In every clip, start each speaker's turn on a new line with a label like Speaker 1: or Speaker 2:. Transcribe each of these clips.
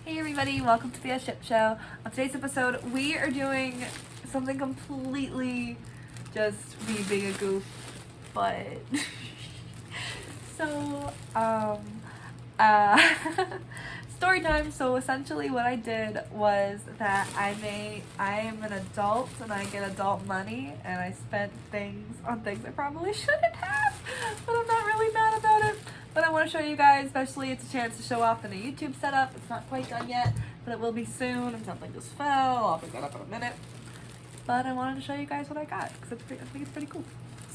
Speaker 1: Hey everybody, welcome to the Ship Show. On today's episode, we are doing something completely just me being a goof, but so story time. So essentially what I did was that I am an adult and I get adult money and I spent things on things I probably shouldn't have, but I'm not really mad about it. But I want to show you guys, especially it's a chance to show off in a YouTube setup. It's not quite done yet, but it will be soon. And something just fell. I'll pick that up in a minute. But I wanted to show you guys what I got because I think it's pretty cool.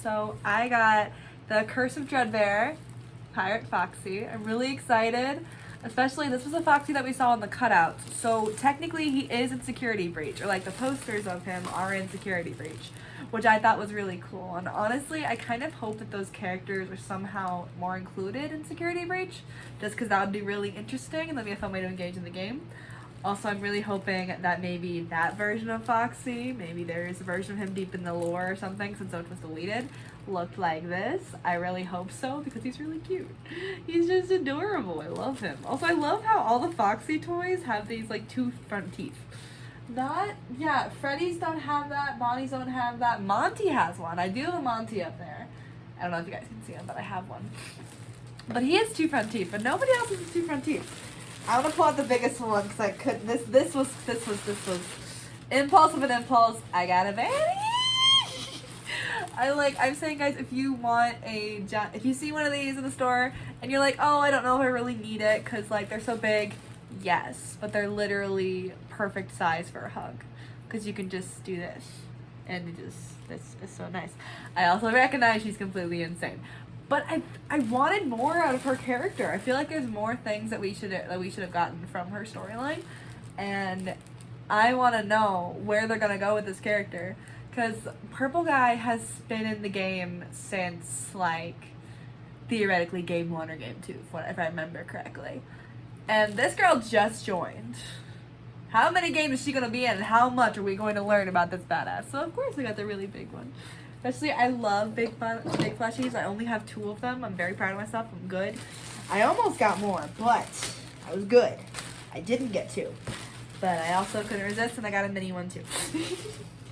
Speaker 1: So I got the Curse of Dreadbear Pirate Foxy. I'm really excited. Especially, this was a Foxy that we saw in the cutouts. So technically he is in Security Breach, or like the posters of him are in Security Breach, which I thought was really cool. And honestly, I kind of hope that those characters are somehow more included in Security Breach, just because that would be really interesting and that'd be a fun way to engage in the game. Also, I'm really hoping that maybe that version of Foxy, maybe there is a version of him deep in the lore or something since it was deleted, looked like this. I really hope so because he's really cute. He's just adorable. I love him. Also, I love how all the Foxy toys have these like two front teeth. Freddy's don't have that, Bonnie's don't have that. Monty has one. I do have a Monty up there. I don't know if you guys can see him, but I have one. But he has two front teeth, but nobody else has two front teeth. I want to pull out the biggest one because I couldn't. This was impulse of an impulse. I got a vanity. I'm saying, guys, if you want if you see one of these in the store and you're like, oh, I don't know if I really need it because like they're so big, yes, but they're literally perfect size for a hug because you can just do this and this is so nice. I also recognize she's completely insane. But I wanted more out of her character. I feel like there's more things that we should have gotten from her storyline, and I want to know where they're gonna go with this character, because Purple Guy has been in the game since like theoretically game 1 or game 2, if I remember correctly, and this girl just joined. How many games is she gonna be in, and how much are we going to learn about this badass? So of course we got the really big one. Especially, I love big plushies. I only have 2 of them. I'm very proud of myself. I'm good. I almost got more, but I was good. I didn't get 2. But I also couldn't resist, and I got a mini one, too.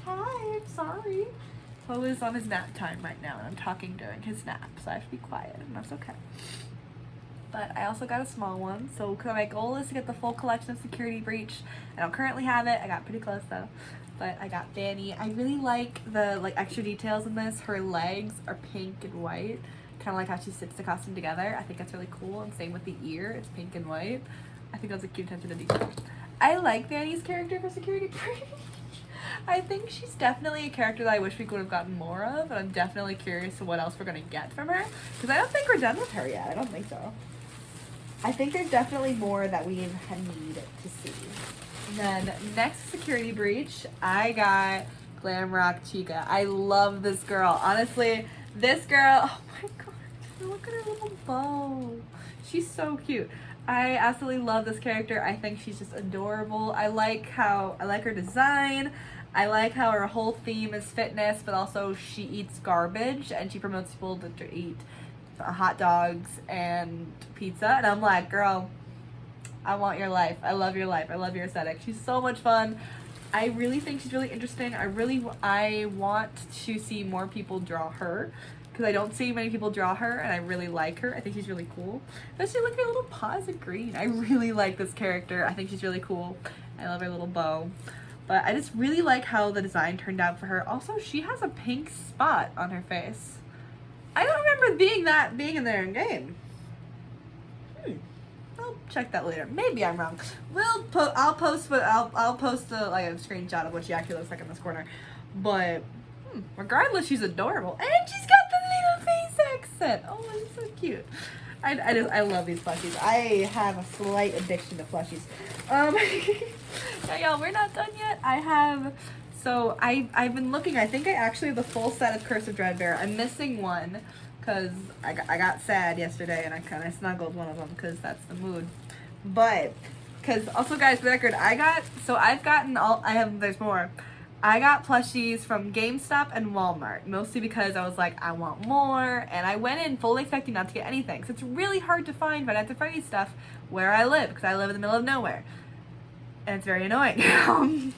Speaker 1: Hi, I'm sorry. Poe is on his nap time right now, and I'm talking during his nap, so I have to be quiet, and that's okay. But I also got a small one, so my goal is to get the full collection of Security Breach. I don't currently have it. I got pretty close, though. But I got Fanny. I really like the extra details in this. Her legs are pink and white, kind of like how she stitched the costume together. I think that's really cool, and same with the ear. It's pink and white. I think that's a cute attention to detail. I like Fanny's character for Security Breach. I think she's definitely a character that I wish we could have gotten more of, and I'm definitely curious to what else we're going to get from her, because I don't think we're done with her yet. I don't think so. I think there's definitely more that we need to see. And then next Security Breach, I got Glamrock Chica. I love this girl. Honestly, this girl, oh my god, look at her little bow. She's so cute. I absolutely love this character. I think she's just adorable. I like her design. I like how her whole theme is fitness, but also she eats garbage and she promotes people to eat hot dogs and pizza. And I'm like, girl, I want your life. I love your life. I love your aesthetic. She's so much fun. I really think she's really interesting. I want to see more people draw her because I don't see many people draw her, and I really like her. I think she's really cool. Especially look at her little paws are green. I really like this character. I think she's really cool. I love her little bow. But I just really like how the design turned out for her. Also, she has a pink spot on her face. I don't remember being in there in game. I'll check that later. Maybe I'm wrong. I'll post like a screenshot of what she actually looks like in this corner. But regardless, she's adorable, and she's got the little face accent. Oh, it's so cute. I love these plushies. I have a slight addiction to plushies. Yeah, y'all, we're not done yet. I've been looking. I think I actually have the full set of Curse of Dreadbear. I'm missing one because I got sad yesterday and I kind of snuggled one of them because that's the mood. But because also, guys, for the record, there's more. I got plushies from GameStop and Walmart, mostly because I was like, I want more, and I went in fully expecting not to get anything. So it's really hard to find Five Nights at Freddy's stuff where I live, because I live in the middle of nowhere. and it's very annoying.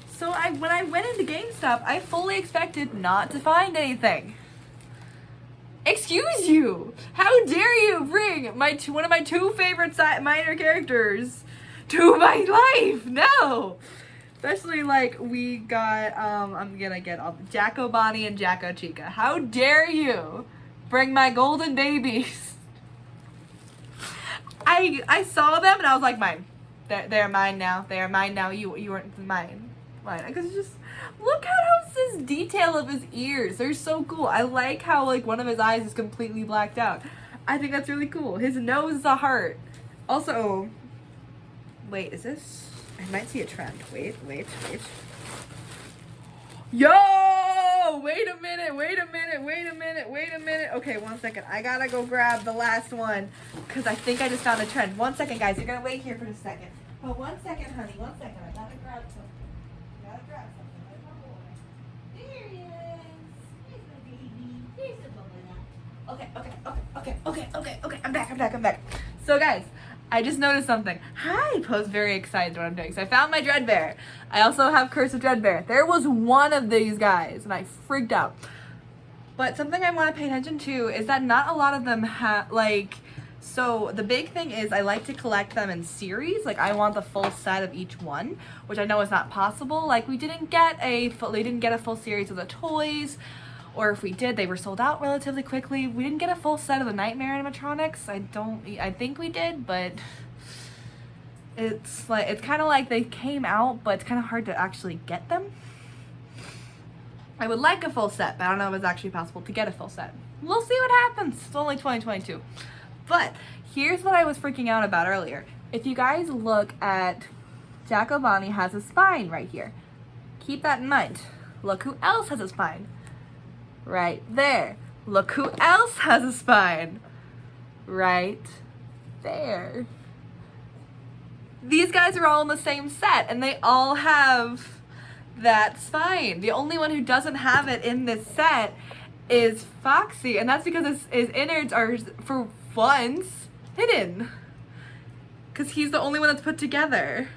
Speaker 1: So when I went into GameStop, I fully expected not to find anything. Excuse you! How dare you bring one of my two favorite minor characters to my life? No! Especially like we got, I'm gonna get all Jacko Bonnie and Jacko Chica. How dare you bring my golden babies? I saw them and I was like, mine. They're mine now. They are mine now. You weren't mine. Because just look at this detail of his ears. They're so cool. I like how like one of his eyes is completely blacked out. I think that's really cool. His nose is a heart. Also, wait, is this? I might see a trend. Wait. Yo! Wait a minute. Okay, 1 second. I gotta go grab the last one because I think I just found a trend. 1 second, guys. You're gonna wait here for a second. Oh, 1 second, honey. 1 second. I gotta grab something. There he is. Here's my baby. Here's the bubble. Okay. I'm back. So, guys, I just noticed something. Hi, Poe's very excited what I'm doing. So I found my Dreadbear. I also have Curse of Dreadbear. There was one of these guys, and I freaked out. But something I want to pay attention to is that not a lot of them have, like, so the big thing is I like to collect them in series. Like, I want the full set of each one, which I know is not possible. Like, they didn't get a full series of the toys. Or if we did, they were sold out relatively quickly. We didn't get a full set of the Nightmare animatronics. I think we did, but it's kind of like they came out, but it's kind of hard to actually get them. I would like a full set, but I don't know if it's actually possible to get a full set. We'll see what happens. It's only 2022. But here's what I was freaking out about earlier. If you guys look at Jacko Bonnie has a spine right here. Keep that in mind. Look who else has a spine. Right there. Look who else has a spine. Right there. These guys are all in the same set and they all have that spine. The only one who doesn't have it in this set is Foxy, and that's because his innards are, for once, hidden. Because he's the only one that's put together.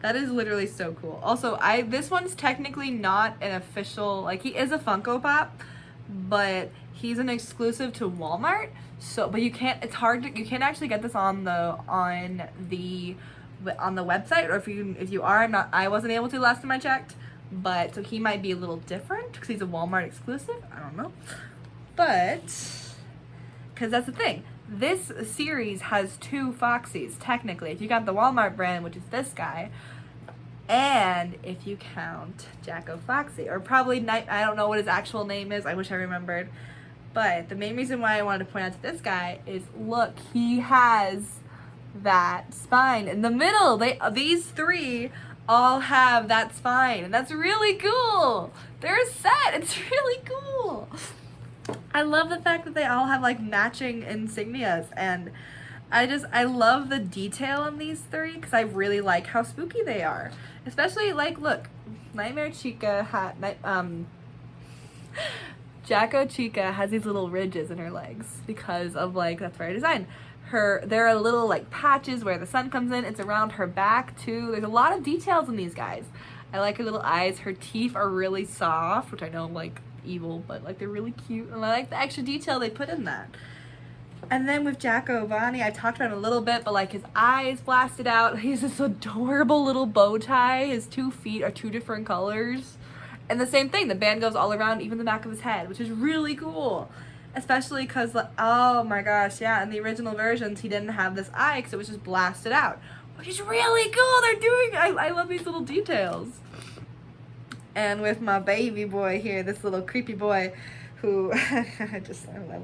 Speaker 1: That is literally so cool. Also, this one's technically not an official, like, he is a Funko Pop, but he's an exclusive to Walmart. So, but you can't, it's hard to, you can't actually get this on the website, or if you are, I wasn't able to last time I checked, but so he might be a little different because he's a Walmart exclusive. I don't know, but because that's the thing. This series has two Foxies, technically. If you got the Walmart brand, which is this guy, and if you count Jacko Foxy, or probably I don't know what his actual name is. I wish I remembered. But the main reason why I wanted to point out to this guy is, look, he has that spine in the middle. These three all have that spine, and that's really cool. They're a set. It's really cool. I love the fact that they all have like matching insignias, and I love the detail in these three because I really like how spooky they are. Especially like, look, Nightmare Chica Jacko Chica has these little ridges in her legs because of, like, that's very designed. There are little like patches where the sun comes in. It's around her back too. There's a lot of details in these guys. I like her little eyes. Her teeth are really soft, which I know like evil, but like they're really cute, and I like the extra detail they put in that. And then with Jacko Bonnie, I talked about him a little bit, but like his eyes blasted out. He's this adorable little bow tie. His 2 feet are 2 different colors. And the same thing, the band goes all around, even the back of his head, which is really cool. Especially because, oh my gosh, yeah, in the original versions, he didn't have this eye because it was just blasted out. Which is really cool. They're doing, I love these little details. And with my baby boy here, this little creepy boy who, I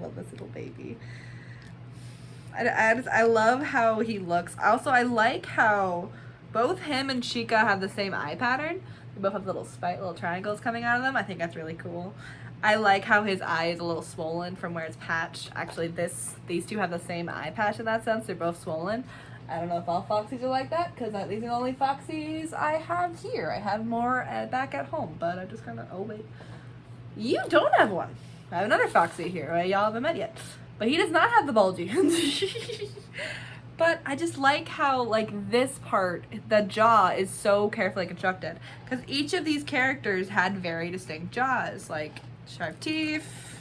Speaker 1: love this little baby. I love how he looks. Also, I like how both him and Chica have the same eye pattern. They both have little triangles coming out of them. I think that's really cool. I like how his eye is a little swollen from where it's patched. Actually, these two have the same eye patch in that sense. They're both swollen. I don't know if all Foxies are like that, because these are the only Foxies I have here. I have more back at home, but I just kind of, oh wait. You don't have one. I have another Foxy here, right? Y'all haven't met yet. But he does not have the bulgy. But I just like how, like, this part, the jaw, is so carefully constructed. Because each of these characters had very distinct jaws. Like, sharp teeth,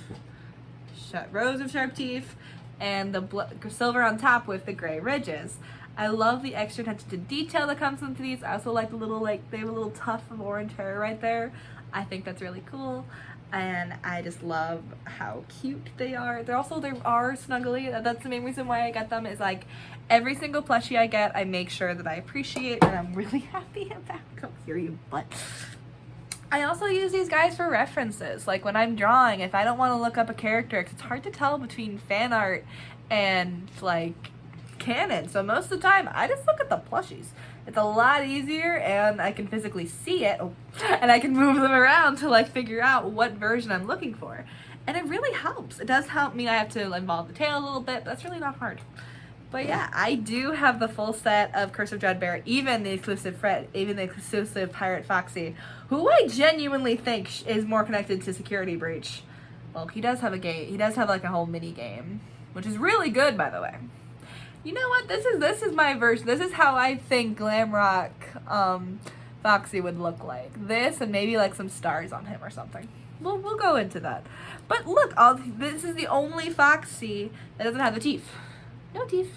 Speaker 1: rows of sharp teeth, and the silver on top with the gray ridges. I love the extra attention to detail that comes into these. I also like the little, like, they have a little tuft of orange hair right there. I think that's really cool. And I just love how cute they are. They are snuggly. That's the main reason why I get them, is like every single plushie I get, I make sure that I appreciate and I'm really happy about. Come here, you butt. I also use these guys for references. Like when I'm drawing, if I don't want to look up a character, because it's hard to tell between fan art and like canon. So most of the time, I just look at the plushies. It's a lot easier and I can physically see it and I can move them around to like figure out what version I'm looking for. And it really helps. It does help me. I have to involve the tail a little bit, but that's really not hard. But yeah, I do have the full set of Curse of Dreadbear, even the exclusive Pirate Foxy, who I genuinely think is more connected to Security Breach. Well, he does have a game. He does have like a whole mini game, which is really good, by the way. You know what? This is my version. This is how I think Glamrock Foxy would look like. This and maybe like some stars on him or something. We'll go into that. But look, this is the only Foxy that doesn't have the teeth. No teeth.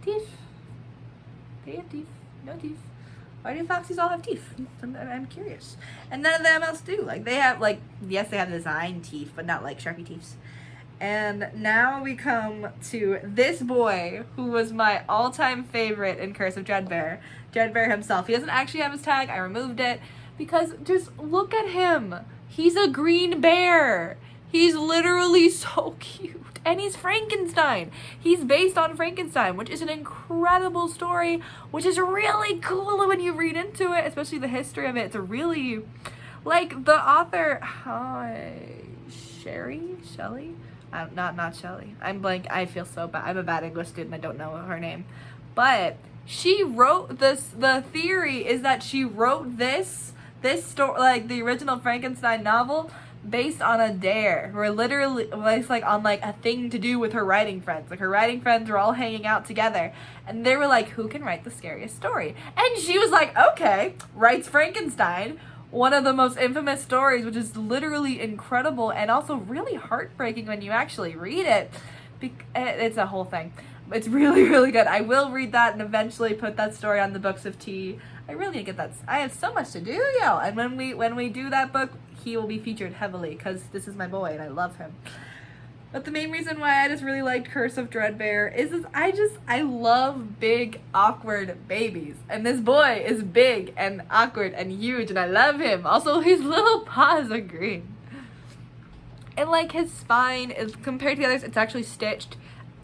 Speaker 1: Teeth. They have teeth. No teeth. Why do Foxies all have teeth? I'm curious. And none of them else do. Like they have like, yes, they have design teeth, but not like Sharpie teeth. And now we come to this boy, who was my all-time favorite in Curse of Dreadbear. Dreadbear himself. He doesn't actually have his tag. I removed it. Because just look at him. He's a green bear. He's literally so cute. And he's Frankenstein. He's based on Frankenstein, which is an incredible story, which is really cool when you read into it, especially the history of it. It's a really, like, the author, Shelley? Not Shelley. I'm blank. I feel so bad. I'm a bad English student. I don't know her name. But she wrote this. The theory is that she wrote this story, like the original Frankenstein novel, based on a dare. Where literally, it's like on like a thing to do with her writing friends. Like her writing friends were all hanging out together, and they were like, "Who can write the scariest story?" And she was like, "Okay," writes Frankenstein. One of the most infamous stories, which is literally incredible and also really heartbreaking when you actually read it. It's a whole thing. It's really, really good. I will read that and eventually put that story on the Books of Tea. I really need to get that. I have so much to do, yo. And when we do that book, he will be featured heavily because this is my boy and I love him. But the main reason why I just really liked Curse of Dreadbear is I love big, awkward babies. And this boy is big and awkward and huge and I love him. Also, his little paws are green. And like his spine is, compared to the others, it's actually stitched.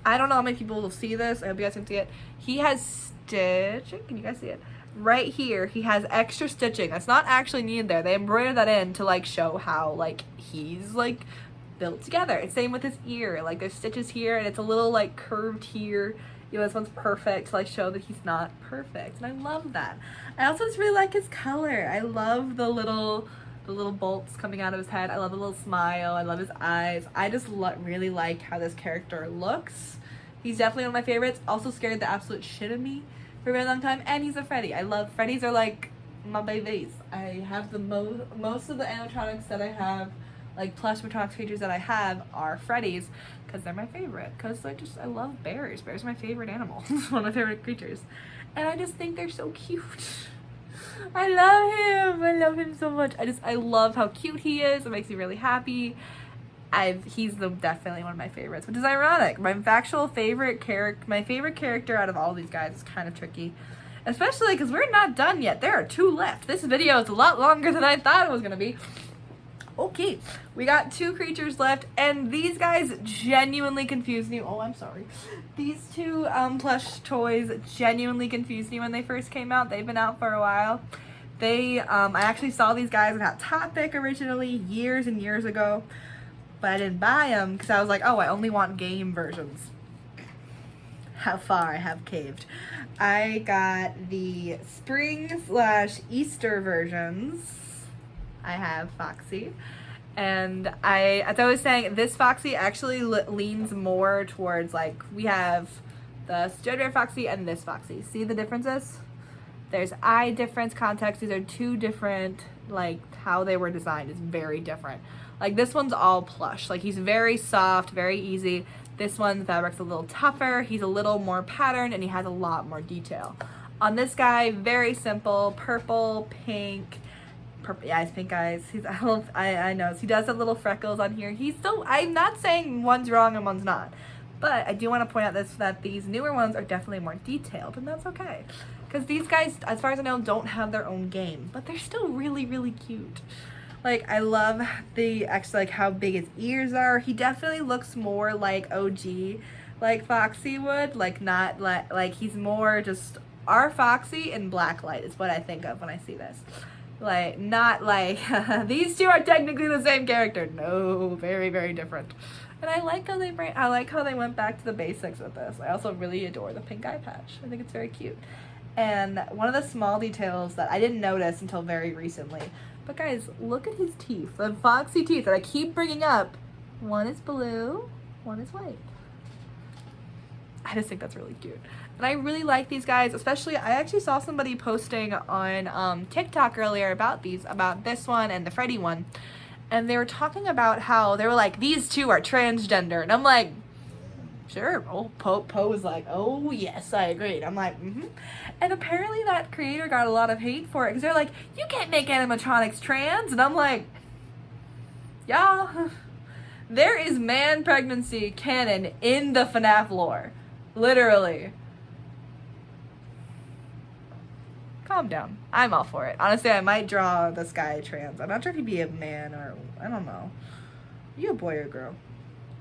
Speaker 1: I don't know how many people will see this. I hope you guys can see it. He has stitching. Can you guys see it? Right here, he has extra stitching. That's not actually needed there. They embroidered that in to like show how like he's like built together. It's same with his ear. Like there's stitches here and it's a little like curved here. You know, this one's perfect to like show that he's not perfect. And I love that. I also just really like his color. I love the little bolts coming out of his head. I love the little smile. I love his eyes. I just really like how this character looks. He's definitely one of my favorites. Also scared the absolute shit of me for a very long time. And he's a Freddy. I love Freddys are like my babies. I have the most of the animatronics that I have, like plush animatronics creatures that I have, are Freddy's because they're my favorite. Because I love bears. Bears are my favorite animal. One of my favorite creatures. And I just think they're so cute. I love him. I love him so much. I love how cute he is. It makes me really happy. He's definitely one of my favorites, which is ironic. My favorite character out of all these guys is kind of tricky. Especially because we're not done yet. There are 2 left. This video is a lot longer than I thought it was going to be. Okay, we got 2 creatures left, and these guys genuinely confused me. Oh, I'm sorry. These 2 plush toys genuinely confused me when they first came out. They've been out for a while. I actually saw these guys in Hot Topic originally years and years ago, but I didn't buy them because I was like, oh, I only want game versions. How far I have caved. I got the spring/Easter versions. I have Foxy, and as I was saying, this Foxy actually leans more towards like we have the Dreadbear Foxy and this Foxy. See the differences? There's eye difference, context. These are two different, like, how they were designed is very different. Like, this one's all plush. Like, he's very soft, very easy. This one, the fabric's a little tougher. He's a little more patterned, and he has a lot more detail. On this guy, very simple, purple, pink. Purple, yeah, he's pink eyes. He's, I know. He does have little freckles on here. He's still, I'm not saying one's wrong and one's not. But I do want to point out that these newer ones are definitely more detailed, and that's okay. Because these guys, as far as I know, don't have their own game. But they're still really, really cute. Like, I love like, how big his ears are. He definitely looks more like OG, like Foxy would. Like, not like he's more just our Foxy in black light is what I think of when I see this. Like, not like, these two are technically the same character. No, very, very different. And I like how they went back to the basics with this. I also really adore the pink eye patch. I think it's very cute. And one of the small details that I didn't notice until very recently, but guys, look at his teeth. The Foxy teeth that I keep bringing up. One is blue, one is white. I just think that's really cute. And I really like these guys, especially, I actually saw somebody posting on TikTok earlier about this one and the Freddy one. And they were talking about how, they were like, these two are transgender. And I'm like, sure. Oh, Poe was like, oh yes, I agreed. I'm like, mm-hmm. And apparently that creator got a lot of hate for it because they're like, you can't make animatronics trans. And I'm like, yeah, there is man pregnancy canon in the FNAF lore, literally. Calm down. I'm all for it. Honestly, I might draw this guy trans. I'm not sure if he'd be a man or, I don't know. Are you a boy or a girl?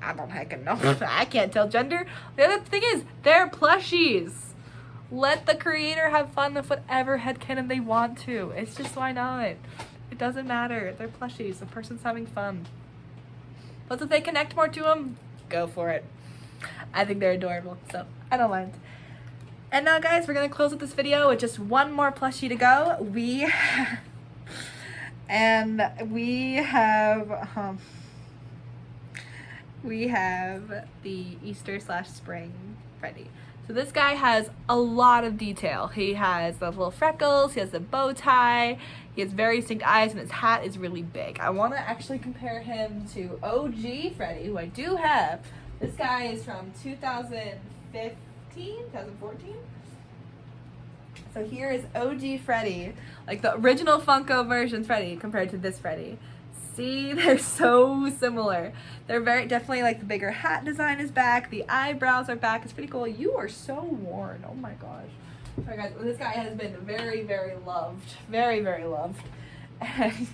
Speaker 1: I don't heckin' know. I can't tell gender. The other thing is, they're plushies. Let the creator have fun with whatever headcanon they want to. It's just, why not? It doesn't matter. They're plushies. The person's having fun. Plus, if they connect more to them, go for it. I think they're adorable, so I don't mind. And now, guys, we're going to close with this video with just one more plushie to go. We have the Easter/spring Freddy. So this guy has a lot of detail. He has the little freckles, he has the bow tie, he has very distinct eyes, and his hat is really big. I want to actually compare him to OG Freddy, who I do have. This guy is from 2014? So here is OG Freddy, like the original Funko version Freddy compared to this Freddy. See, they're so similar. They're definitely like the bigger hat design is back. The eyebrows are back. It's pretty cool. You are so worn. Oh my gosh. Sorry guys, this guy has been very, very loved. Very, very loved. And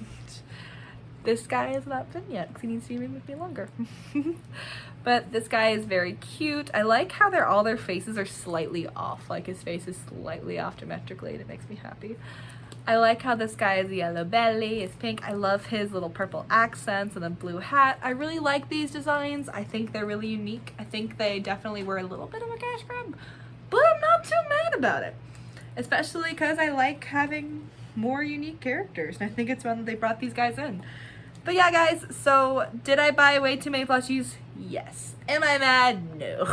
Speaker 1: this guy has not been yet because he needs to be with me longer. But this guy is very cute. I like how all their faces are slightly off. Like his face is slightly off geometrically and it makes me happy. I like how this guy is yellow belly, is pink. I love his little purple accents and the blue hat. I really like these designs. I think they're really unique. I think they definitely were a little bit of a cash grab, but I'm not too mad about it. Especially because I like having more unique characters. And I think it's fun that they brought these guys in. But yeah, guys, so did I buy way too many plushies? Yes. Am I mad? No.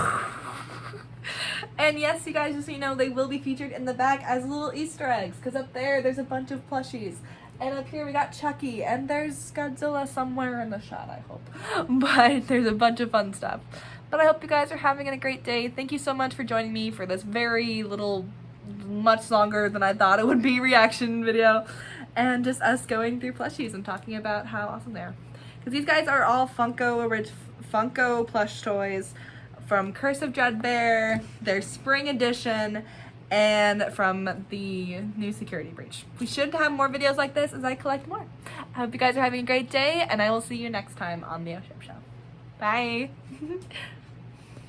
Speaker 1: And yes, you guys, just so you know, they will be featured in the back as little Easter eggs, because up there's a bunch of plushies. And up here we got Chucky, and there's Godzilla somewhere in the shot, I hope. But there's a bunch of fun stuff. But I hope you guys are having a great day. Thank you so much for joining me for this very little, much longer than I thought it would be reaction video. And just us going through plushies and talking about how awesome they are. Because these guys are all Funko plush toys from Curse of Dreadbear, their spring edition, and from the new Security Breach. We should have more videos like this as I collect more. I hope you guys are having a great day, and I will see you next time on the Obbession Show. Bye!